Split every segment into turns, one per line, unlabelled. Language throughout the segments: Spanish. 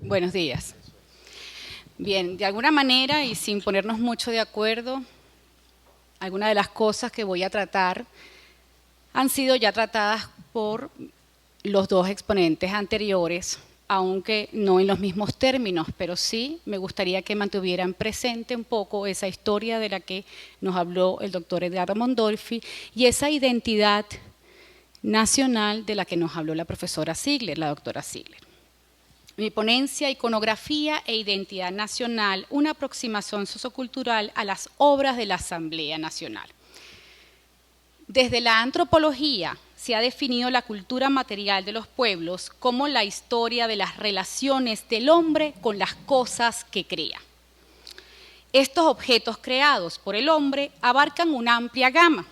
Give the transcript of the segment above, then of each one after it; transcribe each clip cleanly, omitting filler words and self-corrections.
Buenos días. Bien, de alguna manera y sin ponernos mucho de acuerdo, algunas de las cosas que voy a tratar han sido ya tratadas por los dos exponentes anteriores, aunque no en los mismos términos, pero sí me gustaría que mantuvieran presente un poco esa historia de la que nos habló el doctor Edgardo Mondolfi y esa identidad nacional de la que nos habló la profesora Ziegler, la doctora Ziegler. Mi ponencia, Iconografía e Identidad Nacional, una aproximación sociocultural a las obras de la Asamblea Nacional. Desde la antropología se ha definido la cultura material de los pueblos como la historia de las relaciones del hombre con las cosas que crea. Estos objetos creados por el hombre abarcan una amplia gama.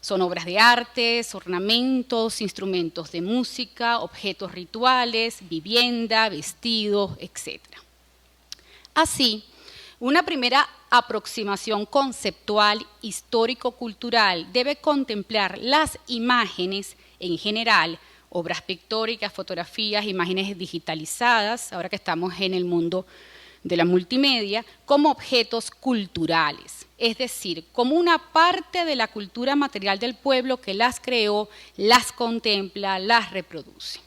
Son obras de artes, ornamentos, instrumentos de música, objetos rituales, vivienda, vestidos, etc. Así, una primera aproximación conceptual histórico-cultural debe contemplar las imágenes en general, obras pictóricas, fotografías, imágenes digitalizadas, ahora que estamos en el mundo de la multimedia, como objetos culturales, es decir, como una parte de la cultura material del pueblo que las creó, las contempla, las reproduce.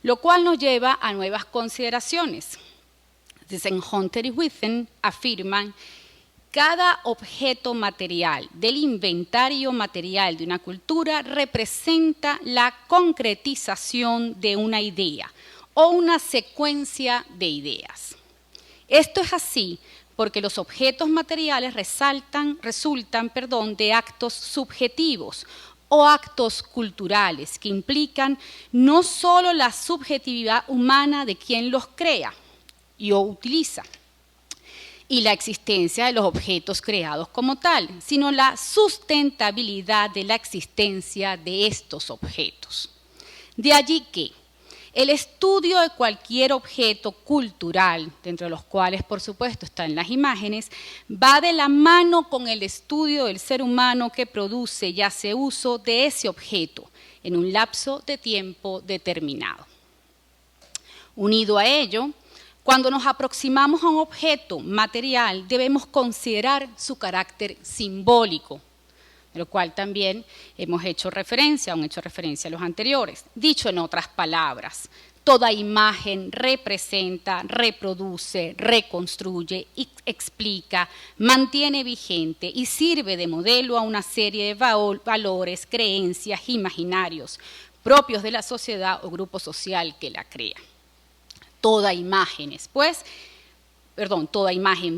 Lo cual nos lleva a nuevas consideraciones. Dicen Hunter y Witten afirman: cada objeto material del inventario material de una cultura representa la concretización de una idea o una secuencia de ideas. Esto es así porque los objetos materiales resultan de actos subjetivos o actos culturales que implican no solo la subjetividad humana de quien los crea y o utiliza, y la existencia de los objetos creados como tal, sino la sustentabilidad de la existencia de estos objetos. De allí que el estudio de cualquier objeto cultural, dentro de los cuales por supuesto están las imágenes, va de la mano con el estudio del ser humano que produce y hace uso de ese objeto en un lapso de tiempo determinado. Unido a ello, cuando nos aproximamos a un objeto material debemos considerar su carácter simbólico, de lo cual también hemos hecho referencia a los anteriores. Dicho en otras palabras, toda imagen representa, reproduce, reconstruye, explica, mantiene vigente y sirve de modelo a una serie de valores, creencias, imaginarios propios de la sociedad o grupo social que la crea. Toda imagen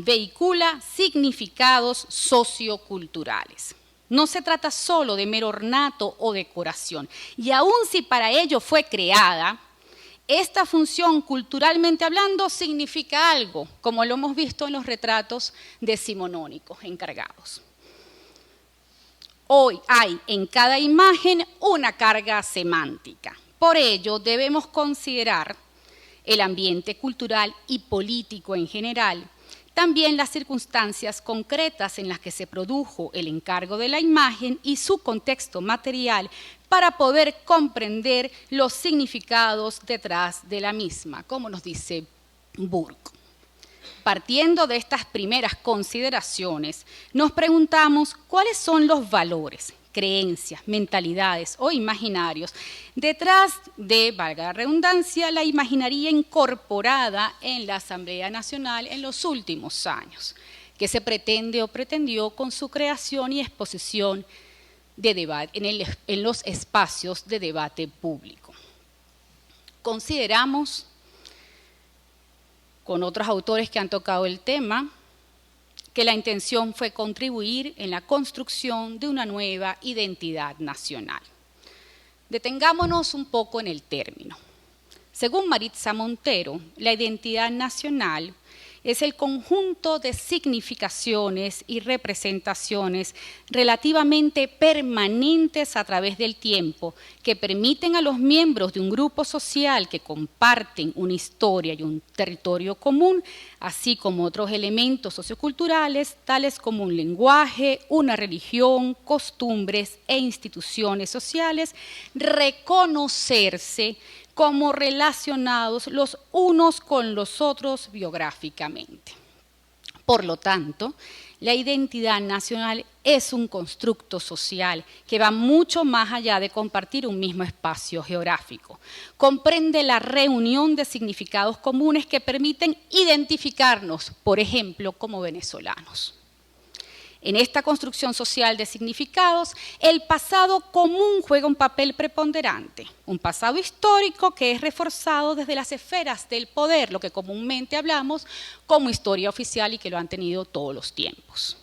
vehicula significados socioculturales. No se trata solo de mero ornato o decoración, y aun si para ello fue creada, esta función culturalmente hablando significa algo, como lo hemos visto en los retratos decimonónicos encargados. Hoy hay en cada imagen una carga semántica, por ello debemos considerar el ambiente cultural y político en general, también las circunstancias concretas en las que se produjo el encargo de la imagen y su contexto material para poder comprender los significados detrás de la misma, como nos dice Burke. Partiendo de estas primeras consideraciones, nos preguntamos cuáles son los valores, creencias, mentalidades o imaginarios detrás de, valga la redundancia, la imaginería incorporada en la Asamblea Nacional en los últimos años, que se pretende o pretendió con su creación y exposición de debate, en los espacios de debate público. Consideramos, con otros autores que han tocado el tema, que la intención fue contribuir en la construcción de una nueva identidad nacional. Detengámonos un poco en el término. Según Maritza Montero, la identidad nacional es el conjunto de significaciones y representaciones relativamente permanentes a través del tiempo que permiten a los miembros de un grupo social que comparten una historia y un territorio común, así como otros elementos socioculturales, tales como un lenguaje, una religión, costumbres e instituciones sociales, reconocerse como relacionados los unos con los otros biográficamente. Por lo tanto, la identidad nacional es un constructo social que va mucho más allá de compartir un mismo espacio geográfico. Comprende la reunión de significados comunes que permiten identificarnos, por ejemplo, como venezolanos. En esta construcción social de significados, el pasado común juega un papel preponderante, un pasado histórico que es reforzado desde las esferas del poder, lo que comúnmente hablamos como historia oficial y que lo han tenido todos los tiempos.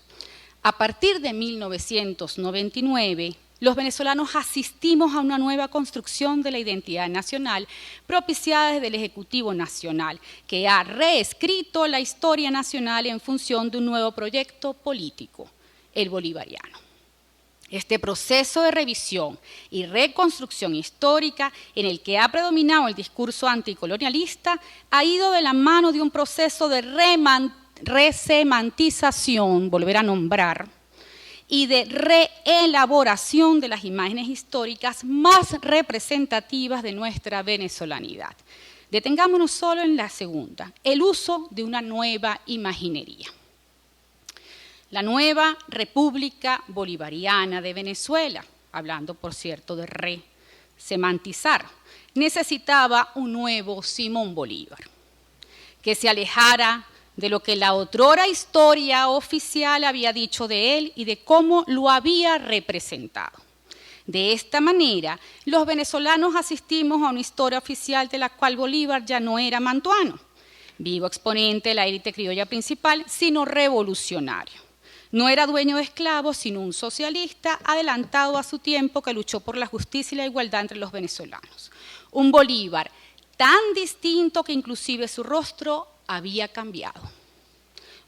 A partir de 1999, los venezolanos asistimos a una nueva construcción de la identidad nacional propiciada desde el Ejecutivo Nacional, que ha reescrito la historia nacional en función de un nuevo proyecto político, el bolivariano. Este proceso de revisión y reconstrucción histórica en el que ha predominado el discurso anticolonialista ha ido de la mano de un proceso de resemantización, volver a nombrar, y de reelaboración de las imágenes históricas más representativas de nuestra venezolanidad. Detengámonos solo en la segunda, el uso de una nueva imaginería. La nueva República Bolivariana de Venezuela, hablando por cierto de resemantizar, necesitaba un nuevo Simón Bolívar, que se alejara de lo que la otrora historia oficial había dicho de él y de cómo lo había representado. De esta manera, los venezolanos asistimos a una historia oficial de la cual Bolívar ya no era mantuano, vivo exponente de la élite criolla principal, sino revolucionario. No era dueño de esclavos, sino un socialista adelantado a su tiempo que luchó por la justicia y la igualdad entre los venezolanos. Un Bolívar tan distinto que inclusive su rostro había cambiado.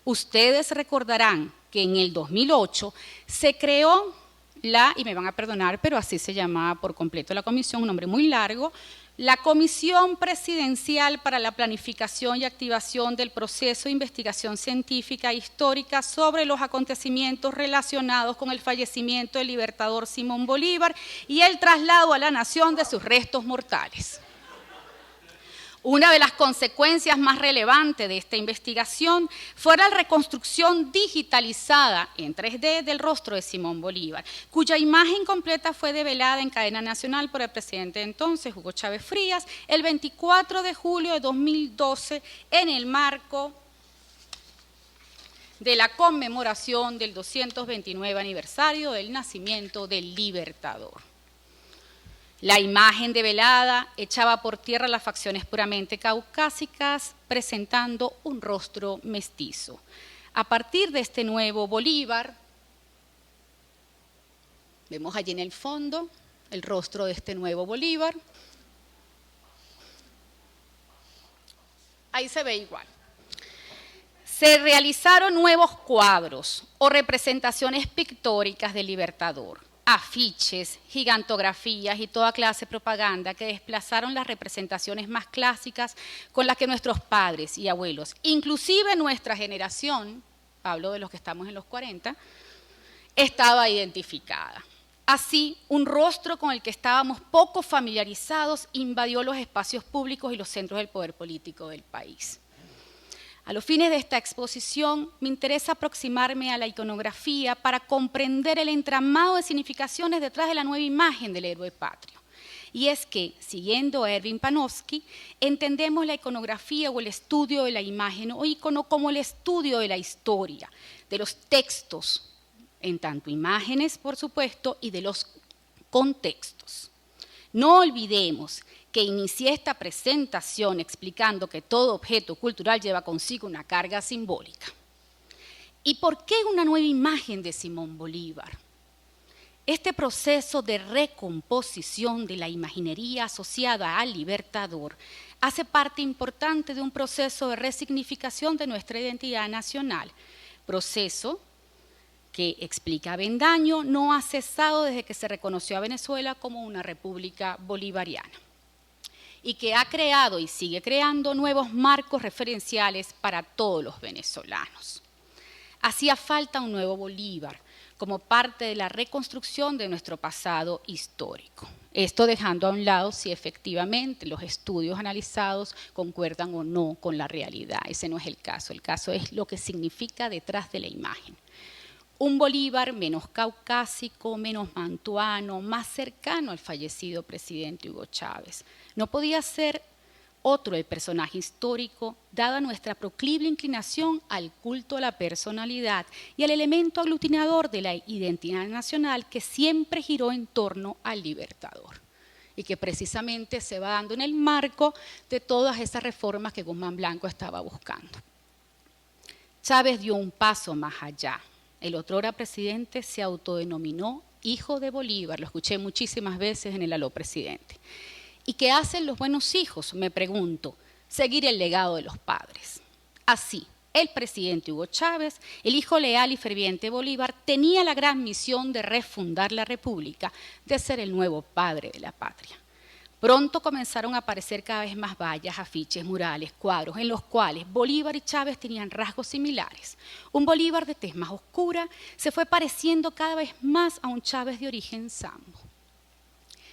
Ustedes recordarán que en el 2008 se creó y me van a perdonar, pero así se llamaba por completo la comisión, un nombre muy largo, la Comisión Presidencial para la Planificación y Activación del Proceso de Investigación Científica e Histórica sobre los acontecimientos relacionados con el fallecimiento del libertador Simón Bolívar y el traslado a la nación de sus restos mortales. Una de las consecuencias más relevantes de esta investigación fue la reconstrucción digitalizada en 3D del rostro de Simón Bolívar, cuya imagen completa fue develada en cadena nacional por el presidente de entonces, Hugo Chávez Frías, el 24 de julio de 2012 en el marco de la conmemoración del 229 aniversario del nacimiento del Libertador. La imagen develada echaba por tierra las facciones puramente caucásicas, presentando un rostro mestizo. A partir de este nuevo Bolívar, vemos allí en el fondo el rostro de este nuevo Bolívar. Ahí se ve igual. Se realizaron nuevos cuadros o representaciones pictóricas del Libertador, afiches, gigantografías y toda clase de propaganda que desplazaron las representaciones más clásicas con las que nuestros padres y abuelos, inclusive nuestra generación, hablo de los que estamos en los 40, estaba identificada. Así, un rostro con el que estábamos poco familiarizados invadió los espacios públicos y los centros del poder político del país. A los fines de esta exposición, me interesa aproximarme a la iconografía para comprender el entramado de significaciones detrás de la nueva imagen del héroe patrio. Y es que, siguiendo a Erwin Panofsky, entendemos la iconografía o el estudio de la imagen o icono como el estudio de la historia, de los textos, en tanto imágenes, por supuesto, y de los contextos. No olvidemos que inicié esta presentación explicando que todo objeto cultural lleva consigo una carga simbólica. ¿Y por qué una nueva imagen de Simón Bolívar? Este proceso de recomposición de la imaginería asociada al Libertador hace parte importante de un proceso de resignificación de nuestra identidad nacional, proceso que, explica Avendaño, no ha cesado desde que se reconoció a Venezuela como una república bolivariana, y que ha creado y sigue creando nuevos marcos referenciales para todos los venezolanos. Hacía falta un nuevo Bolívar como parte de la reconstrucción de nuestro pasado histórico. Esto dejando a un lado si efectivamente los estudios analizados concuerdan o no con la realidad. Ese no es el caso es lo que significa detrás de la imagen. Un Bolívar menos caucásico, menos mantuano, más cercano al fallecido presidente Hugo Chávez. No podía ser otro el personaje histórico, dada nuestra proclive inclinación al culto a la personalidad y al elemento aglutinador de la identidad nacional que siempre giró en torno al libertador y que precisamente se va dando en el marco de todas esas reformas que Guzmán Blanco estaba buscando. Chávez dio un paso más allá. El otrora presidente se autodenominó hijo de Bolívar, lo escuché muchísimas veces en el aló presidente. ¿Y qué hacen los buenos hijos? Me pregunto, seguir el legado de los padres. Así, el presidente Hugo Chávez, el hijo leal y ferviente de Bolívar, tenía la gran misión de refundar la República, de ser el nuevo padre de la patria. Pronto comenzaron a aparecer cada vez más vallas, afiches, murales, cuadros, en los cuales Bolívar y Chávez tenían rasgos similares. Un Bolívar de tez más oscura se fue pareciendo cada vez más a un Chávez de origen sambo.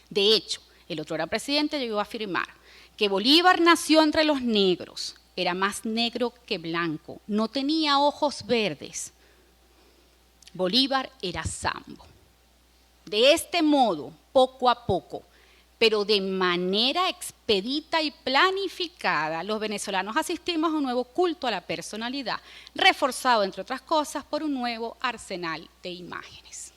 De hecho, el otrora presidente llegó a afirmar que Bolívar nació entre los negros, era más negro que blanco, no tenía ojos verdes. Bolívar era sambo. De este modo, poco a poco, pero de manera expedita y planificada, los venezolanos asistimos a un nuevo culto a la personalidad, reforzado, entre otras cosas, por un nuevo arsenal de imágenes.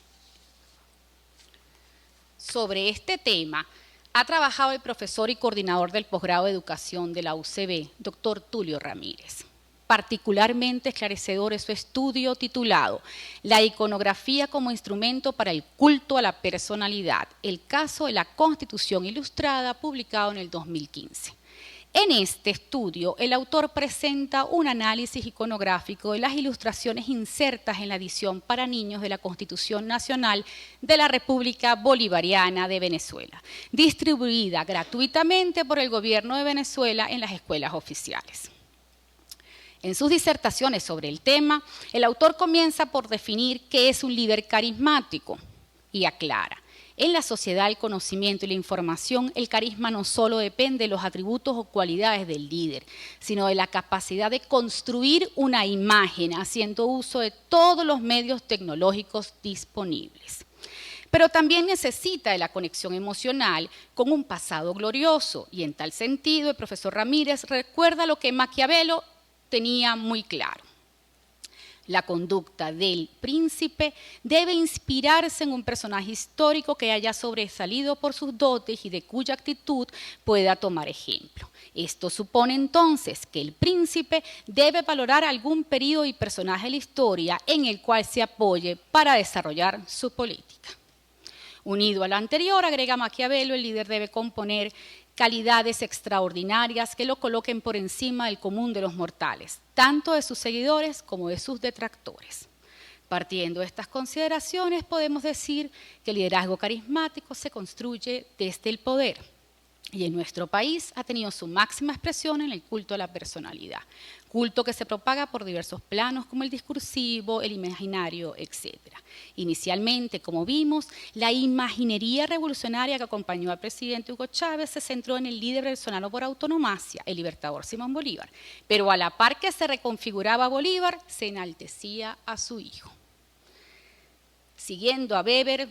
Sobre este tema ha trabajado el profesor y coordinador del posgrado de educación de la UCB, doctor Tulio Ramírez. Particularmente esclarecedor es su estudio titulado La iconografía como instrumento para el culto a la personalidad, el caso de la Constitución Ilustrada, publicado en el 2015. En este estudio, el autor presenta un análisis iconográfico de las ilustraciones insertas en la edición para niños de la Constitución Nacional de la República Bolivariana de Venezuela, distribuida gratuitamente por el gobierno de Venezuela en las escuelas oficiales. En sus disertaciones sobre el tema, el autor comienza por definir qué es un líder carismático y aclara: en la sociedad del conocimiento y la información, el carisma no solo depende de los atributos o cualidades del líder, sino de la capacidad de construir una imagen haciendo uso de todos los medios tecnológicos disponibles. Pero también necesita de la conexión emocional con un pasado glorioso, y en tal sentido el profesor Ramírez recuerda lo que Maquiavelo tenía muy claro. La conducta del príncipe debe inspirarse en un personaje histórico que haya sobresalido por sus dotes y de cuya actitud pueda tomar ejemplo. Esto supone entonces que el príncipe debe valorar algún periodo y personaje de la historia en el cual se apoye para desarrollar su política. Unido a lo anterior, agrega Maquiavelo, el líder debe componer calidades extraordinarias que lo coloquen por encima del común de los mortales, tanto de sus seguidores como de sus detractores. Partiendo de estas consideraciones, podemos decir que el liderazgo carismático se construye desde el poder, y en nuestro país ha tenido su máxima expresión en el culto a la personalidad, culto que se propaga por diversos planos como el discursivo, el imaginario, etc. Inicialmente, como vimos, la imaginería revolucionaria que acompañó al presidente Hugo Chávez se centró en el líder venezolano por autonomacia, el libertador Simón Bolívar, pero a la par que se reconfiguraba Bolívar, se enaltecía a su hijo. Siguiendo a Weber,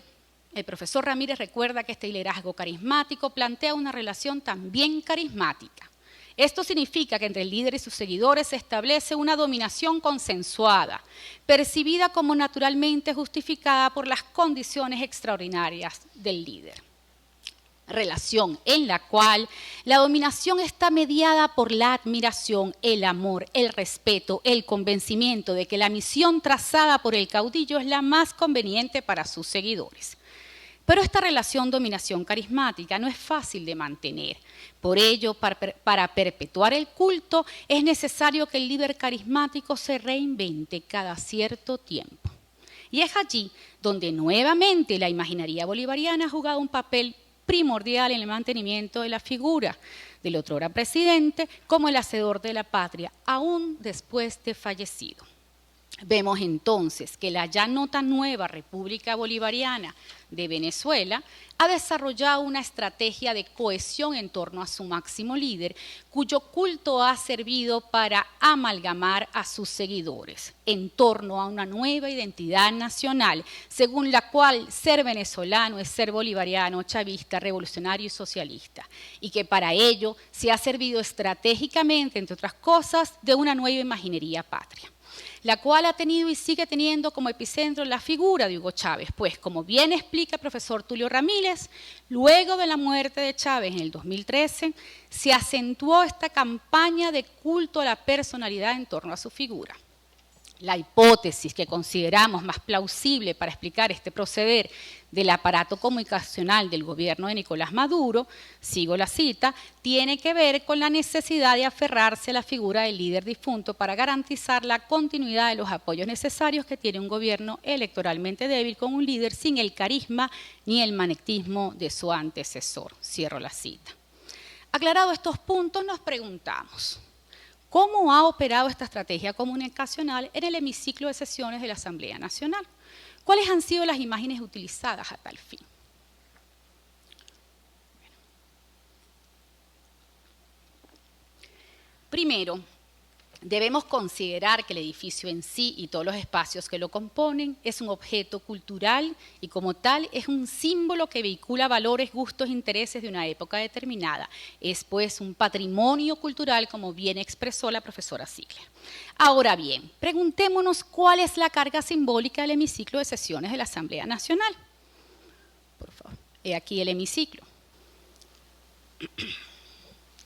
el profesor Ramírez recuerda que este liderazgo carismático plantea una relación también carismática. Esto significa que entre el líder y sus seguidores se establece una dominación consensuada, percibida como naturalmente justificada por las condiciones extraordinarias del líder. Relación en la cual la dominación está mediada por la admiración, el amor, el respeto, el convencimiento de que la misión trazada por el caudillo es la más conveniente para sus seguidores. Pero esta relación dominación carismática no es fácil de mantener. Por ello, para perpetuar el culto, es necesario que el líder carismático se reinvente cada cierto tiempo. Y es allí donde nuevamente la imaginería bolivariana ha jugado un papel primordial en el mantenimiento de la figura del otrora presidente como el hacedor de la patria, aún después de fallecido. Vemos entonces que la ya no tan nueva República Bolivariana de Venezuela ha desarrollado una estrategia de cohesión en torno a su máximo líder, cuyo culto ha servido para amalgamar a sus seguidores en torno a una nueva identidad nacional, según la cual ser venezolano es ser bolivariano, chavista, revolucionario y socialista, y que para ello se ha servido estratégicamente, entre otras cosas, de una nueva imaginería patria, la cual ha tenido y sigue teniendo como epicentro la figura de Hugo Chávez, pues como bien explica el profesor Tulio Ramírez, luego de la muerte de Chávez en el 2013, se acentuó esta campaña de culto a la personalidad en torno a su figura. La hipótesis que consideramos más plausible para explicar este proceder del aparato comunicacional del gobierno de Nicolás Maduro, sigo la cita, tiene que ver con la necesidad de aferrarse a la figura del líder difunto para garantizar la continuidad de los apoyos necesarios que tiene un gobierno electoralmente débil con un líder sin el carisma ni el magnetismo de su antecesor. Cierro la cita. Aclarados estos puntos, nos preguntamos: ¿cómo ha operado esta estrategia comunicacional en el hemiciclo de sesiones de la Asamblea Nacional? ¿Cuáles han sido las imágenes utilizadas a tal fin? Primero, debemos considerar que el edificio en sí y todos los espacios que lo componen es un objeto cultural y como tal es un símbolo que vehicula valores, gustos e intereses de una época determinada. Es pues un patrimonio cultural, como bien expresó la profesora Ziegler. Ahora bien, preguntémonos cuál es la carga simbólica del hemiciclo de sesiones de la Asamblea Nacional. Por favor, he aquí el hemiciclo,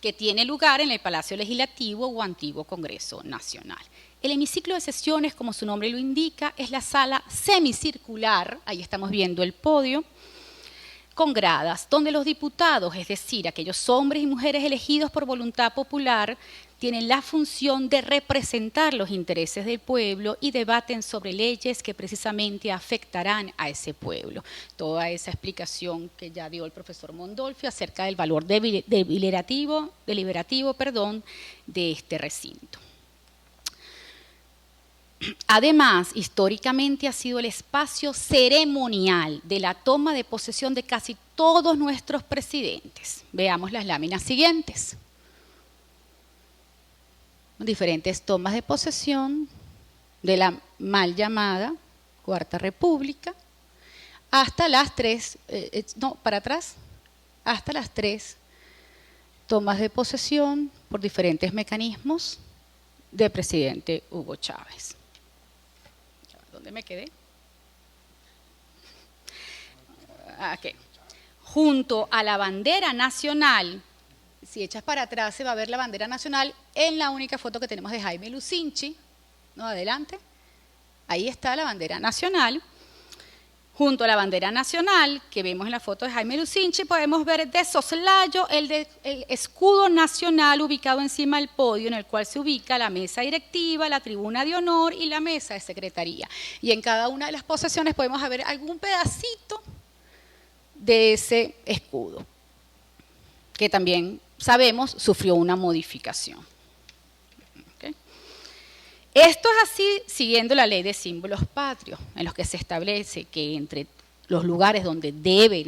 que tiene lugar en el Palacio Legislativo o Antiguo Congreso Nacional. El hemiciclo de sesiones, como su nombre lo indica, es la sala semicircular, ahí estamos viendo el podio, con gradas, donde los diputados, es decir, aquellos hombres y mujeres elegidos por voluntad popular, tienen la función de representar los intereses del pueblo y debaten sobre leyes que precisamente afectarán a ese pueblo. Toda esa explicación que ya dio el profesor Mondolfi acerca del valor deliberativo de este recinto. Además, históricamente ha sido el espacio ceremonial de la toma de posesión de casi todos nuestros presidentes. Veamos las láminas siguientes. Diferentes tomas de posesión de la mal llamada Cuarta República hasta las hasta las tres tomas de posesión por diferentes mecanismos del presidente Hugo Chávez. ¿Dónde me quedé? Okay. Junto a la bandera nacional, si echas para atrás se va a ver la bandera nacional en la única foto que tenemos de Jaime Lucinchi, ¿no? Adelante. Ahí está la bandera nacional. Junto a la bandera nacional, que vemos en la foto de Jaime Lucinchi, podemos ver de soslayo el escudo nacional ubicado encima del podio, en el cual se ubica la mesa directiva, la tribuna de honor y la mesa de secretaría. Y en cada una de las posesiones podemos ver algún pedacito de ese escudo, que también sabemos sufrió una modificación. Esto es así siguiendo la ley de símbolos patrios, en los que se establece que entre los lugares donde debe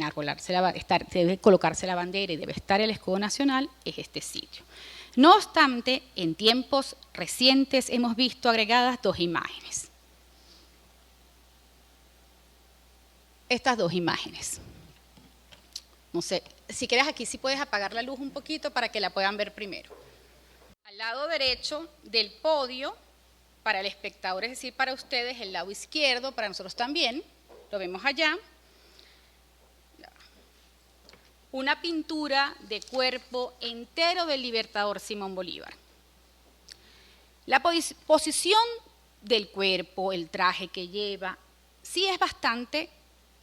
colocarse la bandera y debe estar el escudo nacional es este sitio. No obstante, en tiempos recientes hemos visto agregadas dos imágenes. Estas dos imágenes. No sé, si quieres aquí sí puedes apagar la luz un poquito para que la puedan ver primero. Al lado derecho del podio, para el espectador, es decir, para ustedes, el lado izquierdo, para nosotros también, lo vemos allá, una pintura de cuerpo entero del libertador Simón Bolívar. La posición del cuerpo, el traje que lleva, sí es bastante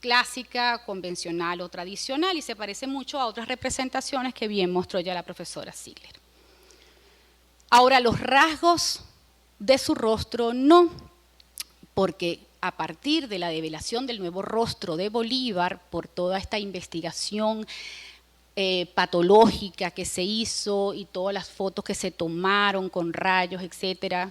clásica, convencional o tradicional y se parece mucho a otras representaciones que bien mostró ya la profesora Ziegler. Ahora, los rasgos de su rostro no, porque a partir de la develación del nuevo rostro de Bolívar, por toda esta investigación patológica que se hizo y todas las fotos que se tomaron con rayos, etcétera,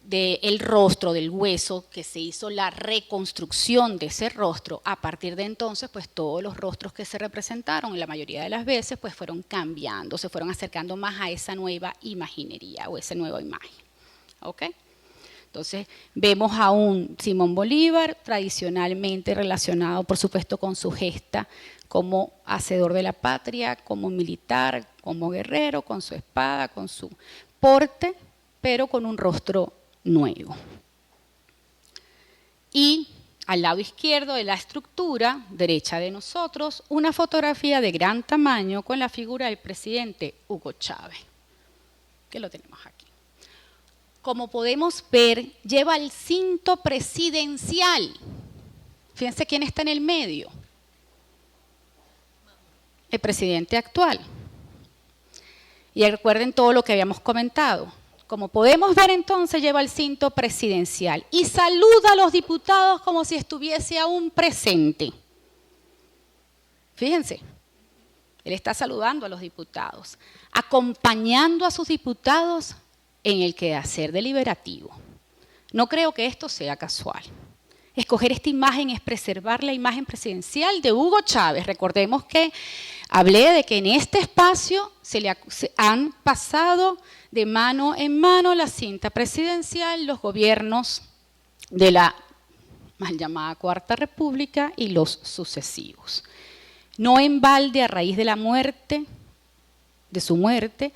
del rostro, del hueso, que se hizo la reconstrucción de ese rostro. A partir de entonces, pues todos los rostros que se representaron, la mayoría de las veces, pues fueron cambiando, se fueron acercando más a esa nueva imaginería o esa nueva imagen. ¿Ok? Entonces, vemos a un Simón Bolívar tradicionalmente relacionado, por supuesto, con su gesta como hacedor de la patria, como militar, como guerrero, con su espada, con su porte, pero con un rostro nuevo. Y al lado izquierdo de la estructura, derecha de nosotros, una fotografía de gran tamaño con la figura del presidente Hugo Chávez, que lo tenemos aquí. Como podemos ver, lleva el cinto presidencial. Fíjense quién está en el medio. El presidente actual. Y recuerden todo lo que habíamos comentado. Como podemos ver entonces, lleva el cinto presidencial y saluda a los diputados como si estuviese aún presente. Fíjense, él está saludando a los diputados, acompañando a sus diputados en el quehacer deliberativo. No creo que esto sea casual. Escoger esta imagen es preservar la imagen presidencial de Hugo Chávez. Recordemos que hablé de que en este espacio se han pasado de mano en mano la cinta presidencial, los gobiernos de la mal llamada Cuarta República y los sucesivos. No en balde, a raíz de la muerte, de su muerte,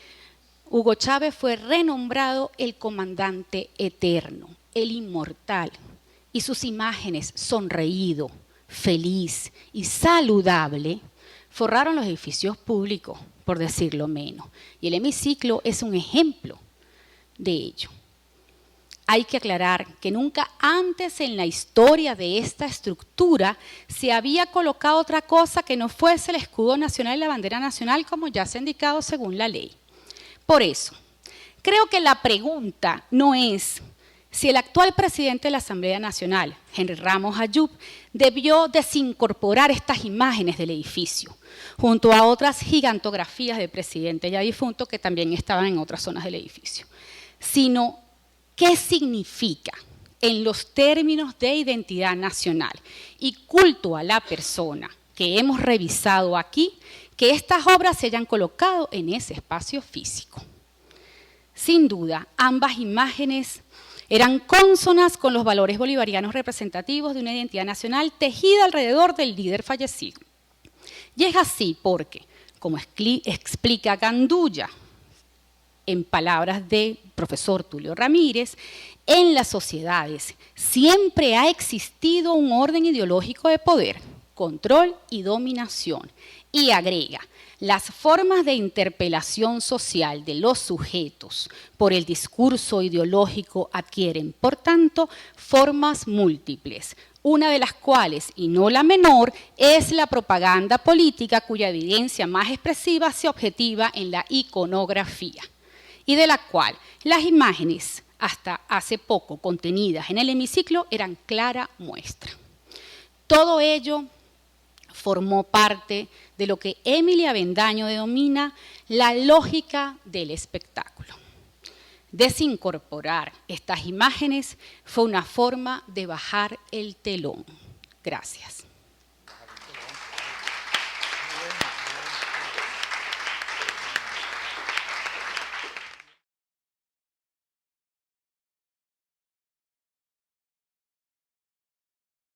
Hugo Chávez fue renombrado el comandante eterno, el inmortal, y sus imágenes, sonreído, feliz y saludable, forraron los edificios públicos, por decirlo menos. Y el hemiciclo es un ejemplo de ello. Hay que aclarar que nunca antes en la historia de esta estructura se había colocado otra cosa que no fuese el escudo nacional y la bandera nacional, como ya se ha indicado según la ley. Por eso, creo que la pregunta no es si el actual presidente de la Asamblea Nacional, Henry Ramos Ayub, debió desincorporar estas imágenes del edificio, junto a otras gigantografías del presidente ya difunto que también estaban en otras zonas del edificio, sino qué significa en los términos de identidad nacional y culto a la persona que hemos revisado aquí, que estas obras se hayan colocado en ese espacio físico. Sin duda, ambas imágenes eran cónsonas con los valores bolivarianos representativos de una identidad nacional tejida alrededor del líder fallecido. Y es así porque, como explica Gandulla, en palabras del profesor Tulio Ramírez, en las sociedades siempre ha existido un orden ideológico de poder, control y dominación. Y agrega, las formas de interpelación social de los sujetos por el discurso ideológico adquieren, por tanto, formas múltiples, una de las cuales, y no la menor, es la propaganda política cuya evidencia más expresiva se objetiva en la iconografía, y de la cual las imágenes, hasta hace poco contenidas en el hemiciclo, eran clara muestra. Todo ello formó parte de lo que Emily Avendaño denomina la lógica del espectáculo. Desincorporar estas imágenes fue una forma de bajar el telón. Gracias.